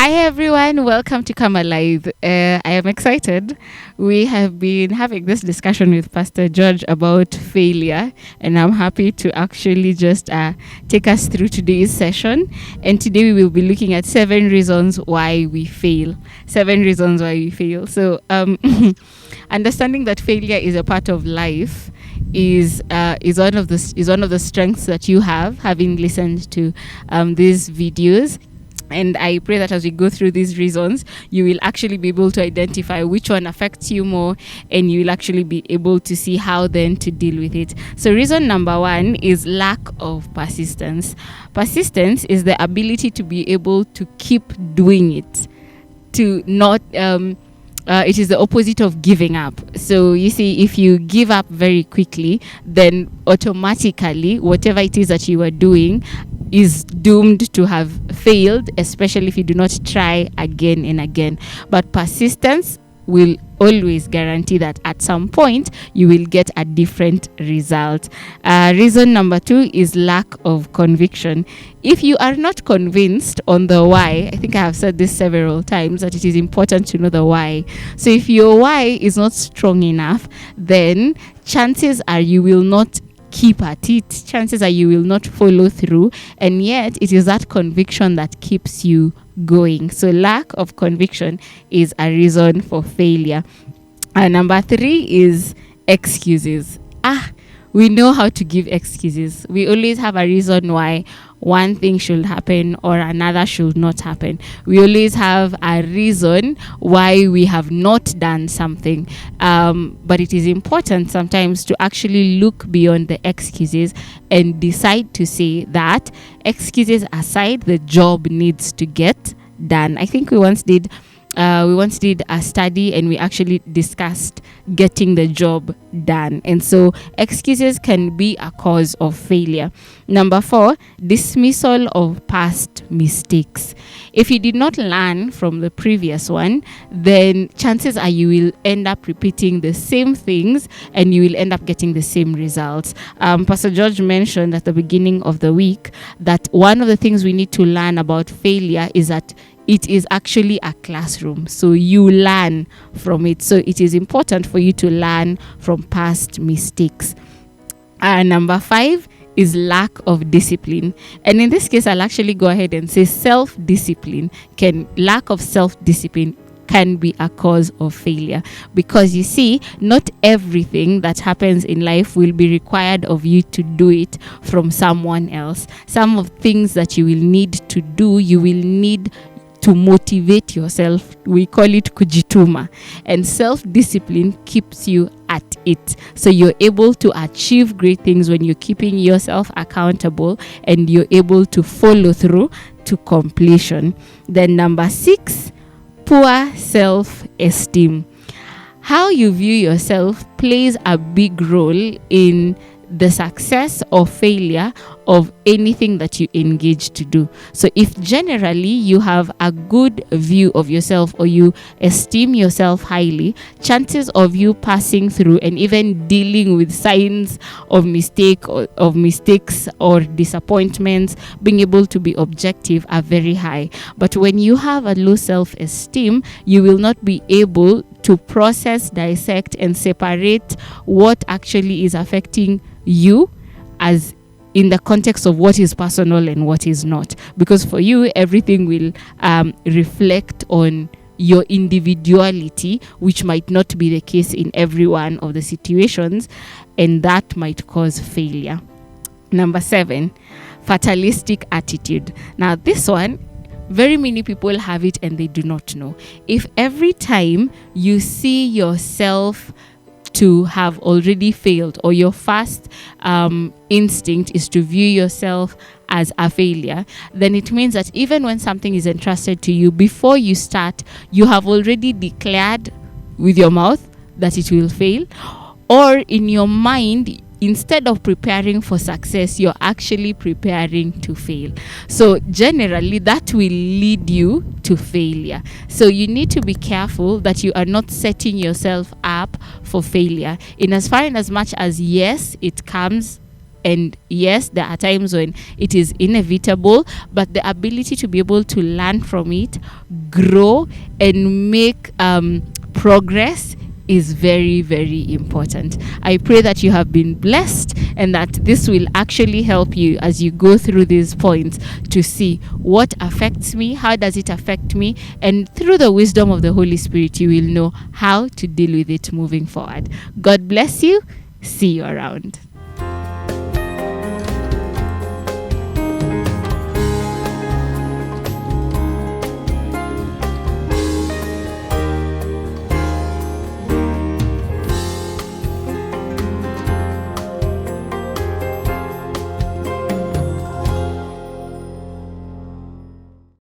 Hi everyone, welcome to Come Alive. I am excited. We have been having this discussion with Pastor George about failure, and I'm happy to actually just take us through today's session. And today we will be looking at 7 reasons why we fail. 7 reasons why we fail. So, understanding that failure is a part of life is one of the strengths that you have, having listened to these videos. And I pray that as we go through these reasons, you will actually be able to identify which one affects you more, and you will actually be able to see how then to deal with it. So reason number 1 is lack of persistence. Persistence is the ability to be able to keep doing it, to not it is the opposite of giving up. So you see, if you give up very quickly, then automatically whatever it is that you are doing is doomed to have failed, especially if you do not try again and again. But persistence will always guarantee that at some point you will get a different result. Reason number 2 is lack of conviction. If you are not convinced on the why, I think I have said this several times, that it is important to know the why. So if your why is not strong enough, then chances are you will not keep at it. Chances are you will not follow through, and yet it is that conviction that keeps you going. So lack of conviction is a reason for failure. Number 3 is excuses. We know how to give excuses. We always have a reason why one thing should happen or another should not happen. We always have a reason why we have not done something. But it is important sometimes to actually look beyond the excuses and decide to say that, excuses aside, the job needs to get done. I think we once did a study, and we actually discussed getting the job done. And so excuses can be a cause of failure. Number 4, dismissal of past mistakes. If you did not learn from the previous one, then chances are you will end up repeating the same things and you will end up getting the same results. Pastor George mentioned at the beginning of the week that one of the things we need to learn about failure is that it is actually a classroom. So you learn from it. So it is important for you to learn from past mistakes. Number 5 is lack of discipline. And in this case, I'll actually go ahead and say lack of self-discipline can be a cause of failure, because you see, not everything that happens in life will be required of you to do it from someone else. Some of things that you will need to do, you will need to motivate yourself. We call it kujituma, and self-discipline keeps you at it. So you're able to achieve great things when you're keeping yourself accountable and you're able to follow through to completion. Then number 6, poor self-esteem. How you view yourself plays a big role in the success or failure of anything that you engage to do. So if generally you have a good view of yourself, or you esteem yourself highly, chances of you passing through and even dealing with signs of mistakes or disappointments, being able to be objective, are very high. But when you have a low self-esteem, you will not be able to process, dissect, and separate what actually is affecting you as in the context of what is personal and what is not. Because for you, everything will reflect on your individuality, which might not be the case in every one of the situations, and that might cause failure. Number 7, fatalistic attitude. Now this one, very many people have it and they do not know. If every time you see yourself to have already failed, or your first instinct is to view yourself as a failure, then it means that even when something is entrusted to you, before you start, you have already declared with your mouth that it will fail, or in your mind, instead of preparing for success, you're actually preparing to fail. So generally that will lead you to failure. So you need to be careful that you are not setting yourself up for failure, in as far and as much as, yes, it comes And yes, there are times when it is inevitable, but the ability to be able to learn from it, grow, and make progress is very, very important. I pray that you have been blessed and that this will actually help you as you go through these points to see what affects me, how does it affect me, and through the wisdom of the Holy Spirit, you will know how to deal with it moving forward. God bless you. See you around.